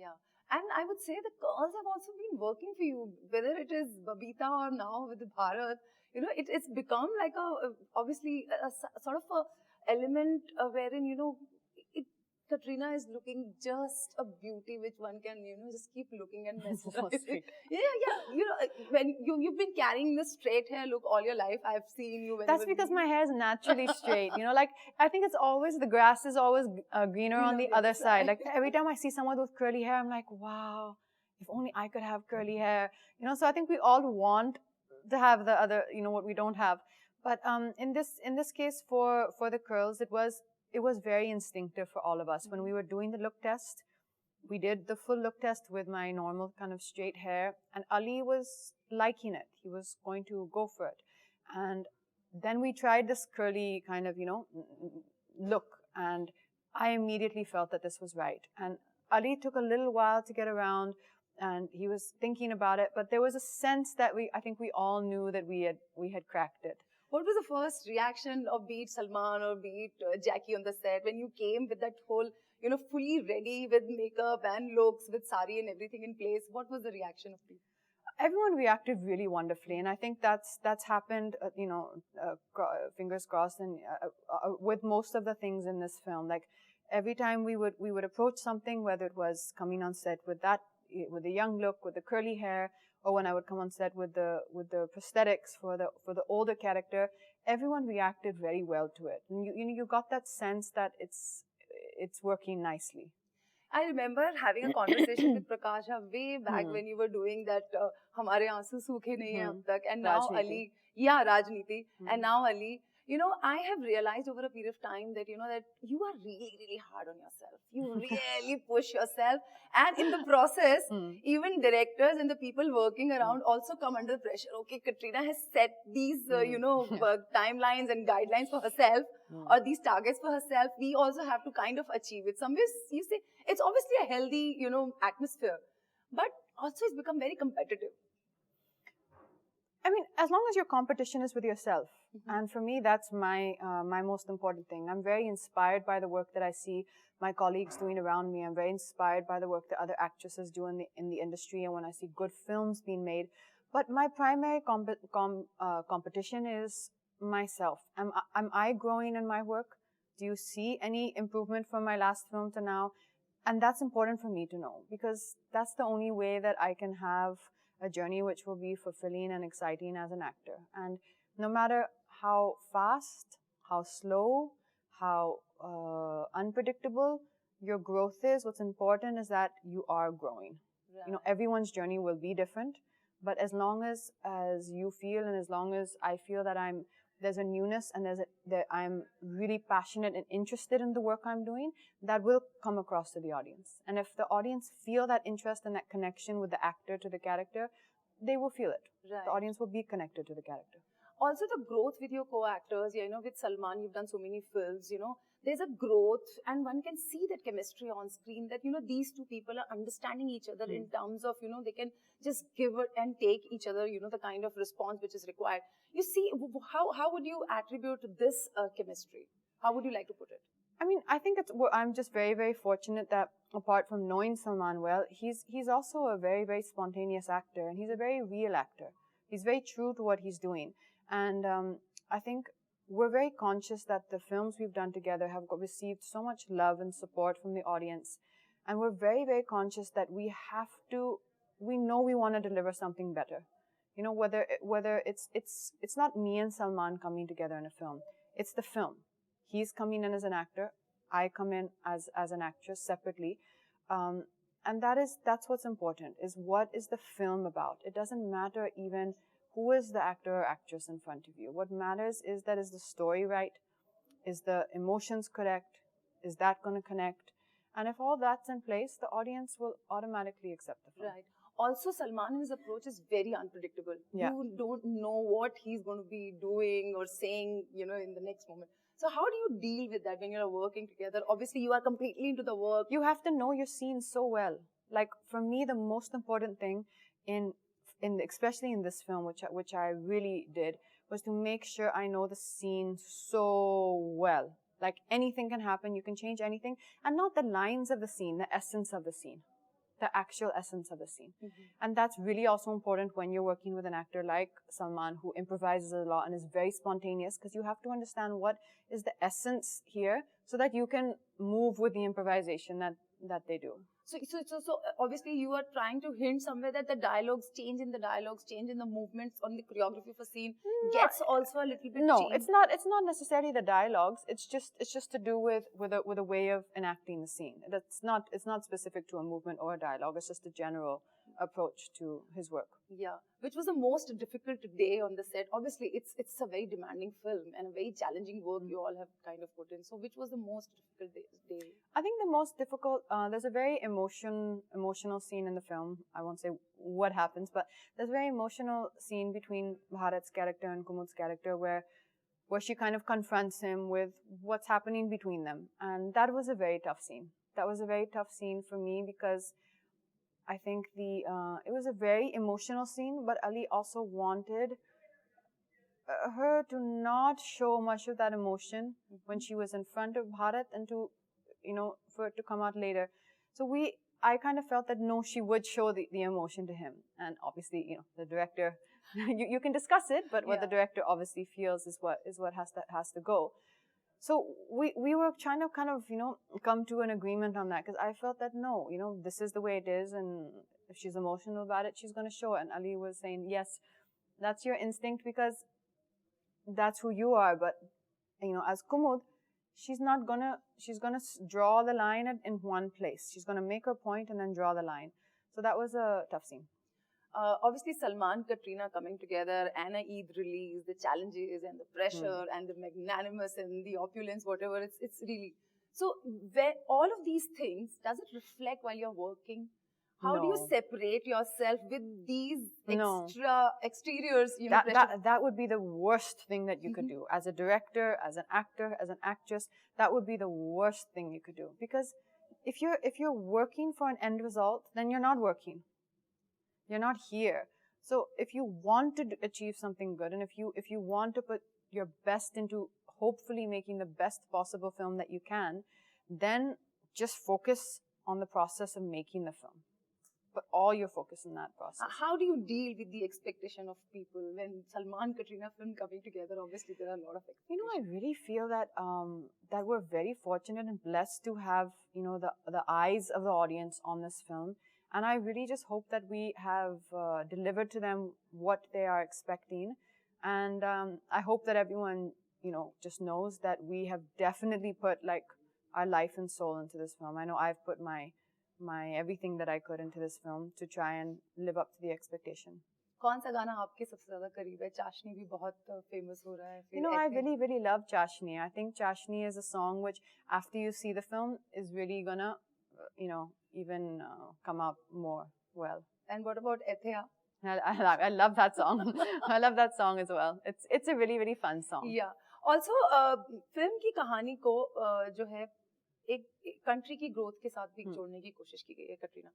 Yeah. And I would say the girls have also been working for you, whether it is Babita or now with Bharat. It's become like obviously sort of a element wherein, it, Katrina is looking just a beauty which one can, just keep looking and mesmerize. Sweet. Yeah. When you've been carrying this straight hair look all your life, I've seen you. That's because my hair is naturally straight. Like I think it's always, the grass is always greener on the other side. Like every time I see someone with curly hair, I'm like, wow, if only I could have curly hair. So I think we all want to have the other, what we don't have. But in this case for the curls, it was very instinctive for all of us. When we were doing the look test, we did the full look test with my normal kind of straight hair, and Ali was liking it. He was going to go for it. And then we tried this curly kind of, look, and I immediately felt that this was right. And Ali took a little while to get around, and he was thinking about it, but there was a sense that I think we all knew that we had cracked it. What was the first reaction of, be it Salman or be it Jackie on the set, when you came with that whole, fully ready with makeup and looks, with sari and everything in place? What was the reaction of people? Everyone reacted really wonderfully, and I think that's happened, fingers crossed, and with most of the things in this film. Like every time we would approach something, whether it was coming on set with the young look, with the curly hair, or when I would come on set with the prosthetics for the older character, everyone reacted very well to it, and you got that sense that it's working nicely. I remember having a conversation with Prakasha way back when you were doing that Hamare Aansu Sookhe Nahi Hai Ab Tak, and now Rajniti. Ali, Rajniti, and now Ali. I have realized over a period of time that, that you are really, really hard on yourself. You really push yourself. And in the process, even directors and the people working around also come under pressure. Okay, Katrina has set these, timelines and guidelines for herself, or these targets for herself. We also have to kind of achieve it. Some ways, you say, it's obviously a healthy, atmosphere. But also it's become very competitive. I mean, as long as your competition is with yourself, and for me, that's my most important thing. I'm very inspired by the work that I see my colleagues doing around me. I'm very inspired by the work that other actresses do in the industry, and when I see good films being made. But my primary competition is myself. Am I growing in my work? Do you see any improvement from my last film to now? And that's important for me to know, because that's the only way that I can have a journey which will be fulfilling and exciting as an actor. And no matter how fast, how slow, how unpredictable your growth is, what's important is that you are growing. Right. Everyone's journey will be different, but as long as you feel, and as long as I feel that there's a newness, and that I'm really passionate and interested in the work I'm doing, that will come across to the audience. And if the audience feel that interest and that connection with the actor to the character, they will feel it. Right. The audience will be connected to the character. Also the growth with your co-actors, with Salman, you've done so many films, there's a growth, and one can see that chemistry on screen, that, these two people are understanding each other in terms of, they can just give it and take each other, the kind of response which is required. You see, how would you attribute this chemistry? How would you like to put it? I mean, I think I'm just very, very fortunate that apart from knowing Salman well, he's also a very, very spontaneous actor, and he's a very real actor. He's very true to what he's doing. And I think we're very conscious that the films we've done together have received so much love and support from the audience. And we're very, very conscious that we know we want to deliver something better. Whether it's not me and Salman coming together in a film. It's the film. He's coming in as an actor. I come in as an actress separately. And that's what's important, is what is the film about. It doesn't matter even who is the actor or actress in front of you. What matters is the story right? Is the emotions correct? Is that going to connect? And if all that's in place, the audience will automatically accept the film. Right. Also, Salman, his approach is very unpredictable. Yeah. You don't know what he's going to be doing or saying, in the next moment. So how do you deal with that when you're working together? Obviously, you are completely into the work. You have to know your scene so well. Like, for me, the most important thing especially in this film, which I really did, was to make sure I know the scene so well. Like, anything can happen, you can change anything, and not the lines of the scene, the essence of the scene. the actual essence of the scene. And that's really also important when you're working with an actor like Salman, who improvises a lot and is very spontaneous, because you have to understand what is the essence here so that you can move with the improvisation that they do. So obviously you are trying to hint somewhere that the dialogues, change in the movements on the choreography of a scene gets also a little bit No, changed. it's not necessarily the dialogues. It's just to do with a way of enacting the scene. It's not specific to a movement or a dialogue. It's just a general approach to his work. Yeah, which was the most difficult day on the set? Obviously, it's a very demanding film and a very challenging work you all have kind of put in. So, which was the most difficult day? I think the most difficult. There's a very emotional scene in the film. I won't say what happens, but there's a very emotional scene between Bharat's character and Kumud's character where she kind of confronts him with what's happening between them, and that was a very tough scene. That was a very tough scene for me because I think it was a very emotional scene, but Ali also wanted her to not show much of that emotion when she was in front of Bharat, and to, for it to come out later. So I kind of felt that no, she would show the emotion to him, and obviously, the director, you can discuss it, but what the director obviously feels is what has to go. So we were trying to kind of, come to an agreement on that, because I felt that no, this is the way it is, and if she's emotional about it, she's going to show it. And Ali was saying, yes, that's your instinct because that's who you are. But, as Kumud, she's gonna draw the line in one place. She's going to make her point and then draw the line. So that was a tough scene. Obviously, Salman, Katrina coming together, and a Eid release, the challenges and the pressure and the magnanimous and the opulence, whatever, it's really... So, where all of these things, does it reflect while you're working? How do you separate yourself with these extra exteriors? That would be the worst thing that you could do. As a director, as an actor, as an actress, that would be the worst thing you could do. Because if you're working for an end result, then you're not working. You're not here. So if you want to achieve something good, and if you want to put your best into hopefully making the best possible film that you can, then just focus on the process of making the film. Put all your focus in that process. How do you deal with the expectation of people when Salman Katrina film coming together? Obviously, there are a lot of expectations. I really feel that that we're very fortunate and blessed to have the eyes of the audience on this film. And I really just hope that we have delivered to them what they are expecting. And I hope that everyone, just knows that we have definitely put our life and soul into this film. I know I've put my everything that I could into this film to try and live up to the expectation. कौन सा गाना आपके सबसे ज़्यादा करीब है? चाशनी भी बहुत famous हो रहा है. I really, really love Chashni. I think Chashni is a song which, after you see the film, is really gonna, even come out more well. And what about Ethia? I love that song. I love that song as well. It's a really, really fun song. Yeah. Also, film की कहानी को जो है एक country की growth के साथ भी जोड़ने की कोशिश की गई है कटरीना.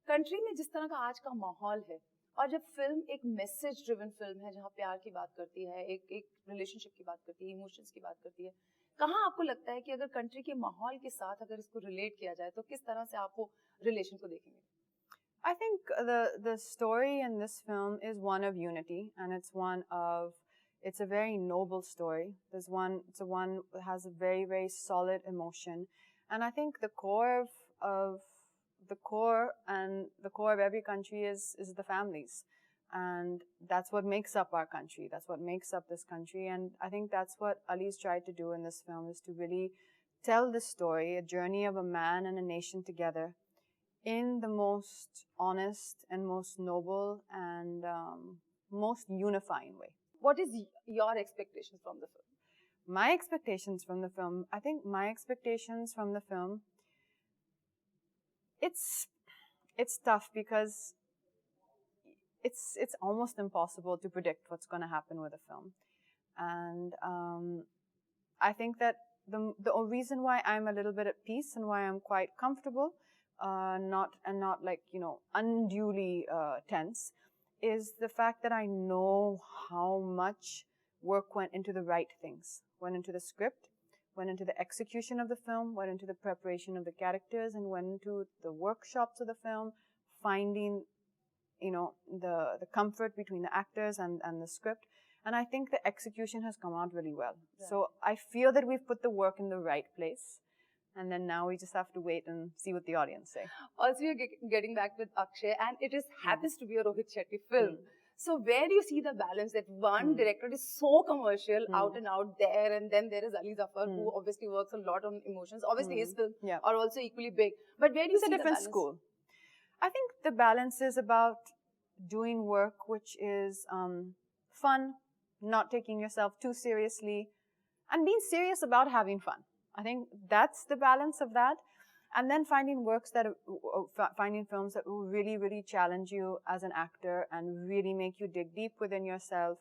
Country में जिस तरह का आज का माहौल है, और जब फिल्म एक मैसेज ड्रिवन फिल्म है जहाँ प्यार की बात करती है, एक रिलेशनशिप की बात करती है, इमोशंस की बात करती है, कहाँ आपको लगता है कि अगर कंट्री के माहौल के साथ अगर इसको रिलेट किया जाए तो किस तरह से आप वो रिलेशन को देखेंगे? I think the story in this film is one of unity, and it's a very noble story. It's one that has a very, very solid emotion, and I think the core of every country is the families, and that's what makes up our country. That's what makes up this country, and I think that's what Ali's tried to do in this film, is to really tell the story, a journey of a man and a nation together, in the most honest and most noble and most unifying way. What is your expectations from the film? My expectations from the film, I think my expectations from the film, it's tough because it's almost impossible to predict what's going to happen with a film. And I think that the reason why I'm a little bit at peace and why I'm quite comfortable, not unduly tense, is the fact that I know how much work went into the right things, went into the script, went into the execution of the film, went into the preparation of the characters, and went into the workshops of the film, finding, the comfort between the actors and the script. And I think the execution has come out really well. Yeah. So I feel that we've put the work in the right place. And then now we just have to wait and see what the audience say. Also, you're getting back with Akshay, and it happens to be a Rohit Shetty film. So where do you see the balance that one director is so commercial, out and out there, and then there is Ali Zafar, who obviously works a lot on emotions. Obviously, his films are also equally big. But where do you see the different balance? School. I think the balance is about doing work which is fun, not taking yourself too seriously, and being serious about having fun. I think that's the balance of that. And then finding films that will really, really challenge you as an actor and really make you dig deep within yourself,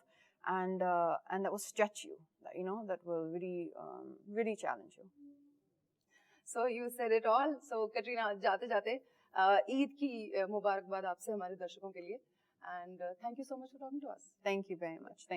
and that will stretch you, that will really, really challenge you. So you said it all. So Katrina, जाते जाते ईद की मुबारकबाद आपसे हमारे दर्शकों के लिए. And thank you so much for talking to us. Thank you very much. Thank you.